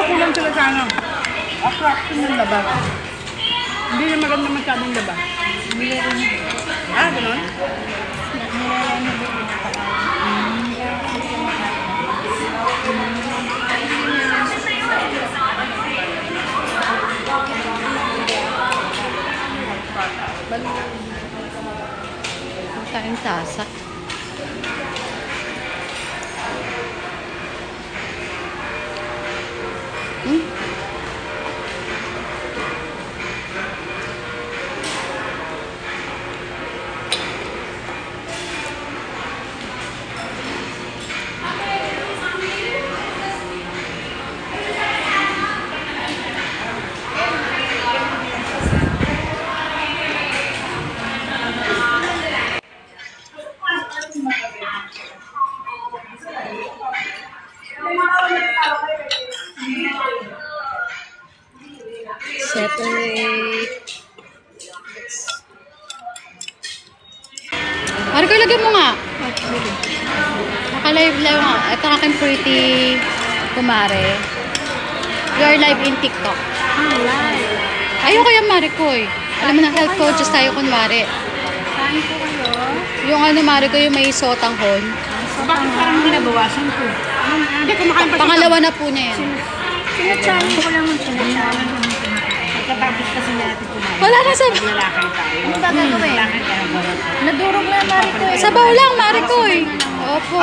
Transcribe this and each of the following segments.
Pero kulang sila sa ano. Attraction ng laba. Hindi na maganda masyadong laba. Ah, gano'n? Tayong sasak. Separate. Marco, lagyan mo nga. Naka-live lang nga. Ito aking pretty kumare. You are live in TikTok. Ah, live. Ayoko yung Marco eh. Alam mo na, health coaches tayo kunwari. Saan po kayo? Yung ano Marco, yung may sotang hon. So, bakit parang binabawasan ko? Hindi, kumakain pa siya. Pangalawa na po niya yan. Sinachallenge ko lang ang sinachallenge. Pagkatapos kasi natin kumain. Wala na sa... Lalaki tayo. Ano ba gagawin? Lalaki tayo. Nadurog na Marco eh. Sabaw lang Marco eh. Opo.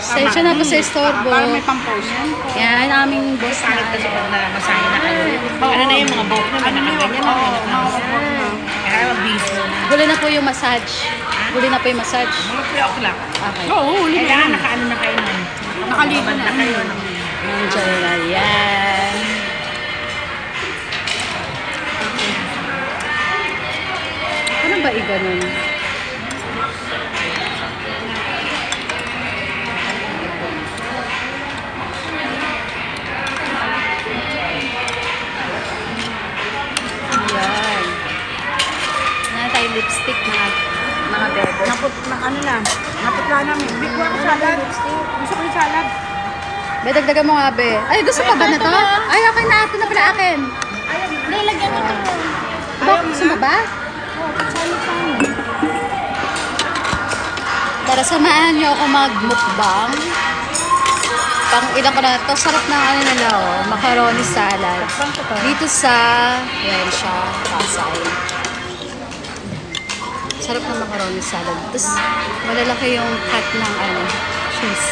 Sensya na po sa istorbo. Para may pang-post. Yan, aming boss na. Kahit kasi pag namasahin na kayo. Ano na yung mga buhok na nakaganyan na. Kaya mag-busy na. Huli na po yung massage. Huli na po yung massage. Mga 3 o'clock. Okay. Oo, huli na. Kailangan nakaano na kayo nun. Nakaligo na kayo. Enjoy na yan. Ano ba iba nun? Yan. Ano tayo lipstick mga bebe. Ano na, naputla namin. Bigwa ko salad. Gusto ko yung salad. Be, dagdagan mo nga, be. Ay, gusto pa ba na to? Ay, okay na. Ito na pala akin. Hindi, lagyan mo ito. Bakit gusto mo ba? Tara, samahan niyo ako mag-mukbang. Pang ilang ko na ito. Sarap ng ano nila, oh. Macaroni salad. Dito sa, yan siya, Pasay. Sarap ng macaroni salad. Tapos, malalaki yung cut ng ano, cheese.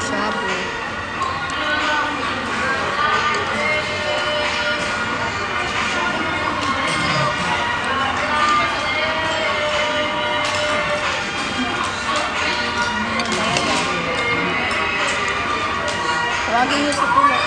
Shabu-shabu. Tawagin niyo sa tulog.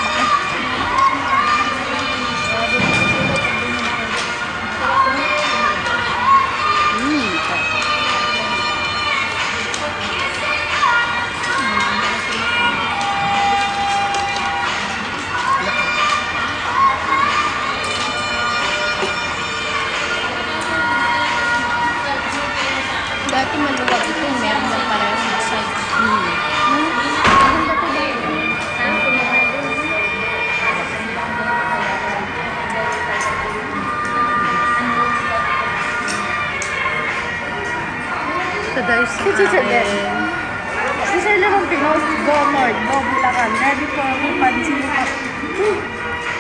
Dati maluwag ito. Meron na pala yung side. Guys, Si Sir Lemon Pinos, go Lord, go Bulacan, ready for pansin.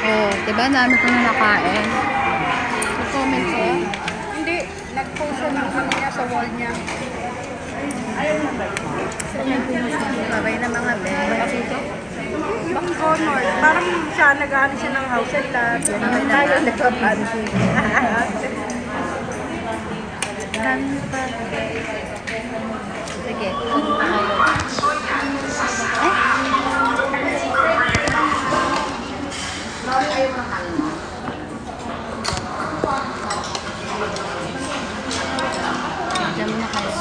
oh, diba? Dami ko na nakain. Comment ko? Hindi, nag-post siya ng ano niya sa wall niya. Babay na mga be. Back Lord, parang siya, nag-ano siya ng house and lot. Yan tayo, nagpapansin. Dami pa. Sige. Diyan na kayo.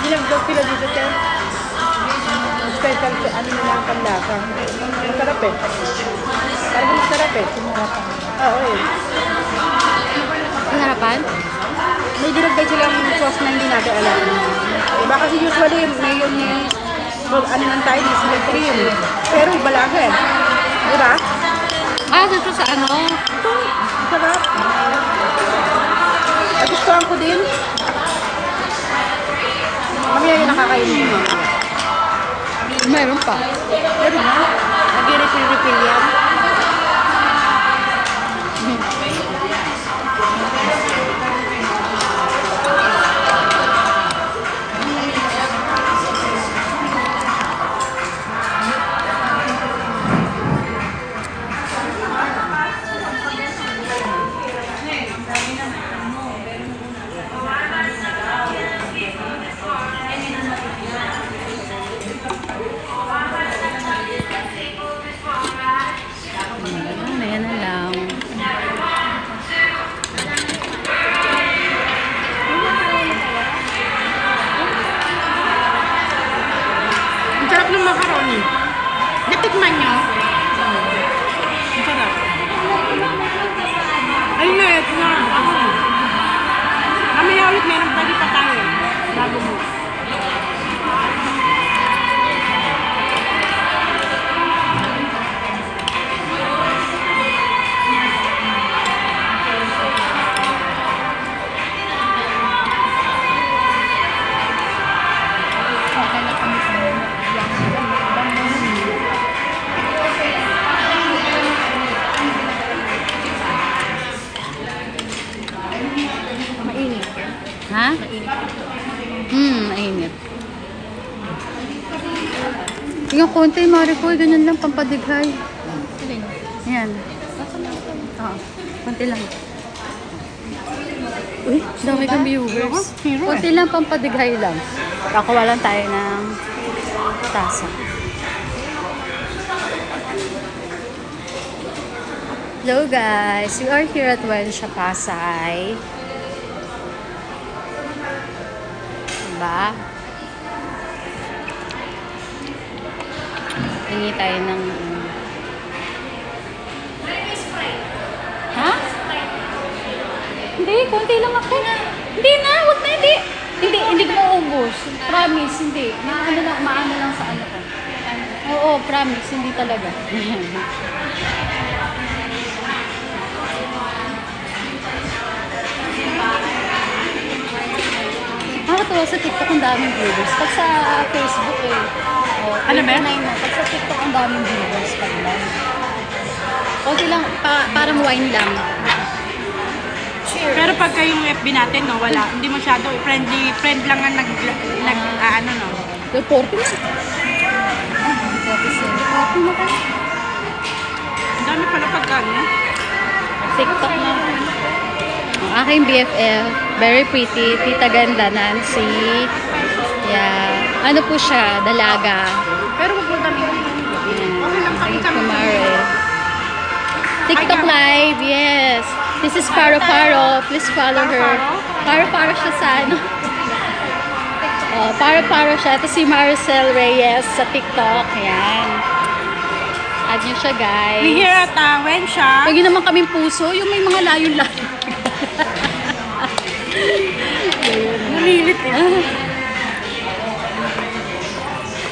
Binagdag sila dito, sir. Special, ano nila ang panlasa. Masarap eh. Parang masarap eh. Sumarapan. Oo eh. Harapan? May dinagdag silang sauce na hindi natin alam. Iba kasi usually mayonnaise, ano nang tayo, sila cream. Pero iba lang eh. Diba? Ah, dito sa ano? Sarap. Nagustuhan ko din. Mamaya yung nakakainin mo. Mayroon pa. Pero na, nag-refill-refill yan. Ayan na lang. Ang sarap ng macaroni. Natikman nyo? Ang sarap. Ayun na, ito na. Mamaya ulit meron pwede pa tayo. Bago mo. Okay na kami sa Mainit. Ha? Mainit. Yung konti, Maricoy, ganyan lang, pampadighay. Ayan. Oo, konti lang. Uy, dami kang viewers. Konti lang, pampadighay lang. Kakuha lang tayo ng tasa. Hello guys, we are here at Wensha Pasay. Diba? Hingi tayo ng... Ha? Hindi, konti lang ako. Hindi na, huwag na, hindi. Hindi ko maubos. Promise, hindi. Ano lang, maano lang sa ano ko. Oo, promise, hindi talaga. Nakakatawa sa TikTok ang daming viewers. Pag sa Facebook eh. Oh, Ano ba? Pag sa TikTok ang daming viewers. Pag lang. Okay lang, parang wine lang. Cheers. Pero pagka yung FB natin, no, wala. Hindi masyado friendly. Friend lang ang ano, no. Reporting na. Reporting na kasi. Ang dami pala pagka, no? TikTok na. Ang aking BFF, very pretty, tita ganda, Nancy. Yeah. Ano po siya, dalaga. Pero wag mo dami. Okay lang kami kami. Kumare. TikTok live, yes. This is Paro Paro. Please follow her. Paro Paro siya sa ano. Oh, Paro Paro siya. Ito si Maricel Reyes sa TikTok. Yan. Add nyo siya, guys. We here at Wensha. Lagi naman kaming puso. Yung may mga layon-layon. Nalilit eh.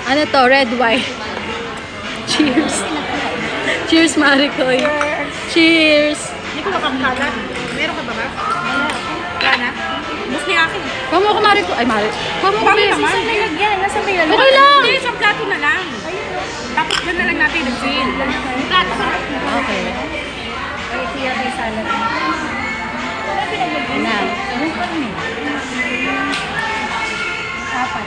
Ano to? Red wine. Cheers. Cheers, Maricoy. Cheers. Hindi ko makakalat. Meron ka ba ba? Wala na. Bus ni akin. Kuha mo ako, Maricoy. Ay, Maricoy. Kuha mo ako, Bakit Maricoy. naman? May lagyan. Nasa may lagyan. Okay lang. Hindi, sa plato na lang. Tapos doon na lang natin nag-fill. Plato na. Okay. Ay, siya kay salad. Na. Apat.